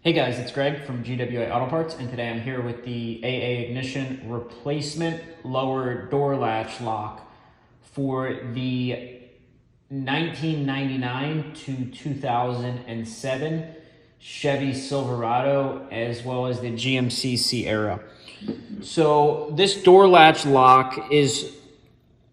Hey guys, it's Greg from GWA Auto Parts, and today I'm here with the AA ignition replacement lower door latch lock for the 1999 to 2007 Chevy Silverado as well as the GMC Sierra. So this door latch lock is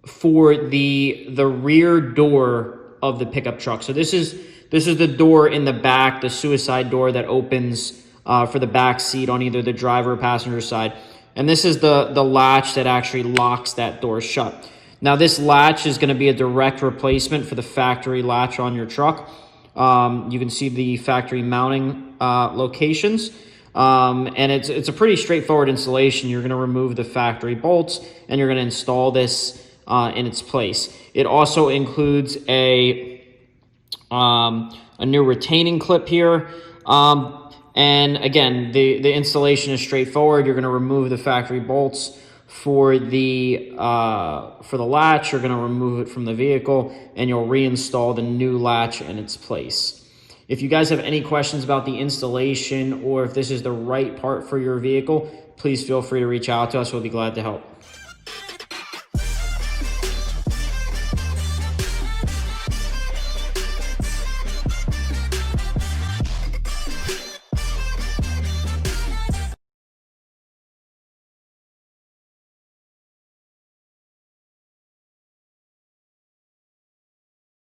for the rear door of the pickup truck. So this is the door in the back, the suicide door that opens for the back seat on either the driver or passenger side. And this is the latch that actually locks that door shut. Now this latch is going to be a direct replacement for the factory latch on your truck. You can see the factory mounting locations. And it's a pretty straightforward installation. You're going to remove the factory bolts and you're going to install this in its place. It also includes a new retaining clip here. And again, the installation is straightforward. You're going to remove the factory bolts for the latch. You're going to remove it from the vehicle and you'll reinstall the new latch in its place. If you guys have any questions about the installation or if this is the right part for your vehicle, please feel free to reach out to us. We'll be glad to help.